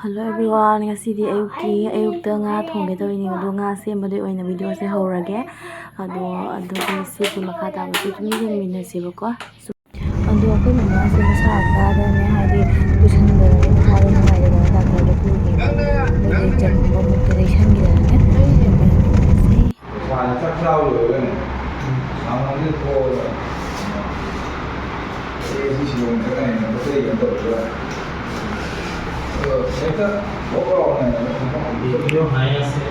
Hello everyone, ngasidi ayukta nga thongge tawini ado nga sembade oina video se hawrage ado si makha taba si tumi yengminase bako ado akoy mama se masa akada ne haidi tushanda ne masa do ngai da doctor do pugi ne jam bamu tere shangi da ne si wa chak chao lo ne sama ni ko si si lo ne ka ne ko se yin do lo এটা বড় না video high আছে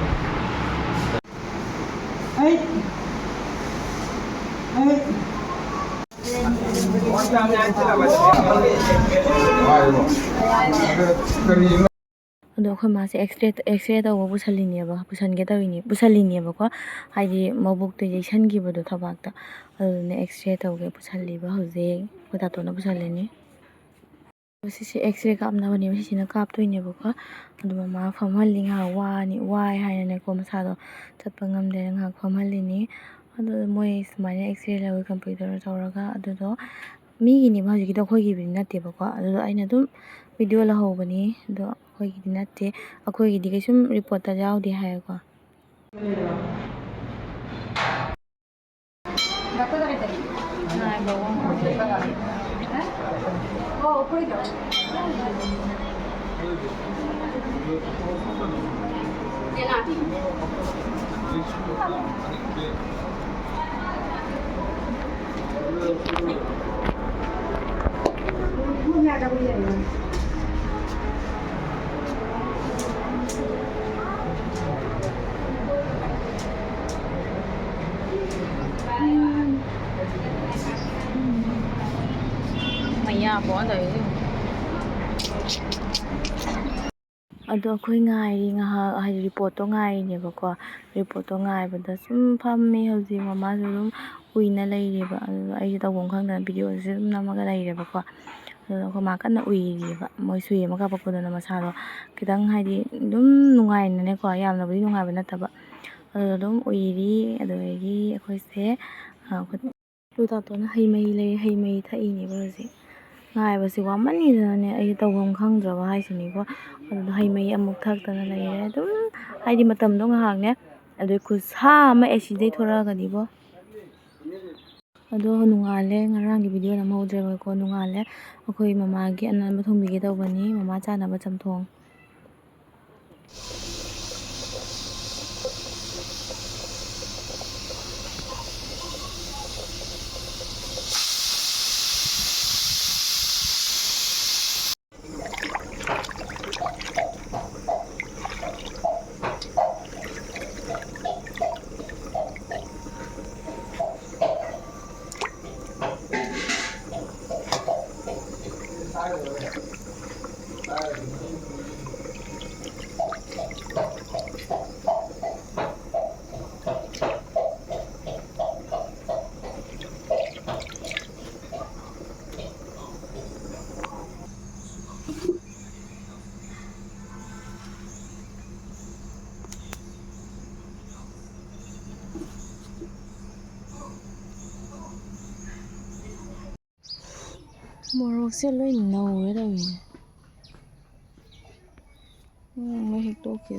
এই ado khoi ma se x-ray tawo busalini ba ko haidi mabuk te jesan gi bodo thabak ta ado ne x-ray tawge busali ba hoje koda to na busalini sisi x-ray kapna bani sisi na kap toine ba ko ado mama famhalli nga wai haina ne ko masado chatpa ngamde nga famhalli ado moi smane x-ray lawi computer tawraga ado do mi gi ni ba ji do khoi gi bi na te ba ko ado aina dum video la hobani do khoi gi na te akhoi gi di sum report ta jaw di hai ko maya bo da ado akhoi ngai nga ha report to ngai ne ba ko report to ngai ba da sum phammi hoji mama su dum uina leire ba ado ai tawong khang da video se dum namaga leire ba ko ado ko ma kana uiri ba moi sui ma ka pa ko na masaro kidang haidi dum nungai ne ko yamna budi nungai ba nataba ado dum uiri ado gi akhoi se lu ta to na hei mai thai ni ba ji ngai ba si wa mani da ne ai tawong khang dra ba hai sini ko ado hei mai amuk thak ta na leire dum haidi matam do ngahak ne ado ku sa ma acid thora ga di bo ado nungale ngarang di video na maudre ba ko nungale akhoi mama gi anan ba thongbi ge tawbani mama cha na ba chamthong morok se loi nau re da wi ma hik to ki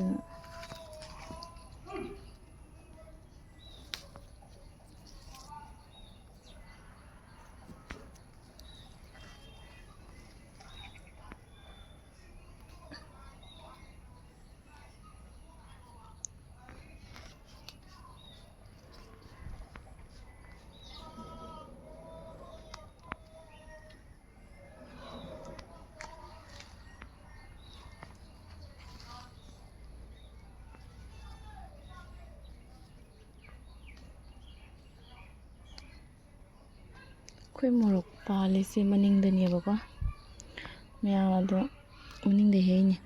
khoi morok pale se maning da ne ba ko mya do maning de he ni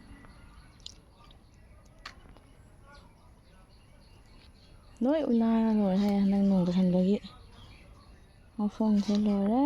noi una loi hai nang nong da san bagi phone se loi re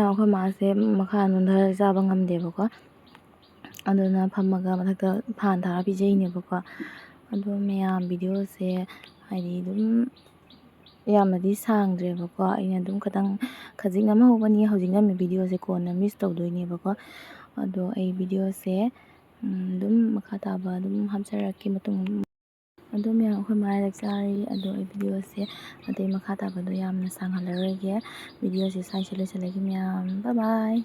ꯃꯌꯥꯝ ꯑꯩꯈꯣꯏ ꯃꯥꯁꯦ ꯃꯈꯥ ꯅꯣꯟꯊꯔ ꯆꯥꯕ ꯉꯝꯗꯦꯕꯀꯣ, ꯑꯗꯨꯅ ꯐꯝꯃꯒ ꯃꯊꯛꯇ ꯐꯥꯟ ꯊꯥꯔ ꯄꯤꯖꯩꯅꯦꯕꯀꯣ. ꯑꯗꯣ ꯃꯌꯥꯝ ꯚꯤꯗꯤꯑꯣꯁꯦ ꯍꯥꯏꯗꯤ ꯑꯗꯨꯝ ꯌꯥꯝꯅꯗꯤ ꯁꯥꯡꯗ꯭ꯔꯦꯕꯀꯣ, ꯑꯩꯅ ꯑꯗꯨꯝ ꯈꯖꯤꯛ ꯅꯝꯍꯧꯕꯅꯤ. ꯍꯧꯖꯤꯛ ꯅꯝꯃꯤ ꯚꯤꯗꯤꯑꯣꯁꯦ ꯀꯣꯟꯅ ꯃꯤꯁ ꯇꯧꯗꯣꯏꯅꯦꯕꯀꯣ. ꯑꯗꯣ ꯑꯩ ꯚꯤꯗꯤꯑꯣꯁꯦ ꯑꯗꯨꯝ ꯃꯈꯥ ꯇꯥꯕ ꯑꯗꯨꯝ ꯍꯥꯞꯆꯔꯛꯀꯦ ꯃꯇꯨꯡ. ꯑꯗꯣ ꯃꯌꯥꯝ ꯑꯩꯈꯣꯏ ꯃꯥ ꯆꯥꯛ ꯆꯥꯔꯤ. ꯑꯗꯣ ꯑꯩ ꯚꯤꯗꯤꯑꯣꯁꯦ ꯑꯇꯩ ꯃꯈꯥ ꯇꯥꯕꯗꯣ ꯌꯥꯝꯅ ꯁꯥꯡꯍꯜꯂꯔꯣꯏꯒꯦ. ꯚꯤꯗꯤꯑꯣꯁꯦ ꯁ꯭ꯋꯥꯏꯁꯦ ꯂꯣꯏꯁꯤꯜꯂꯒꯦ ꯃꯌꯥꯝ. ꯕꯥꯏ ꯕꯥꯏ.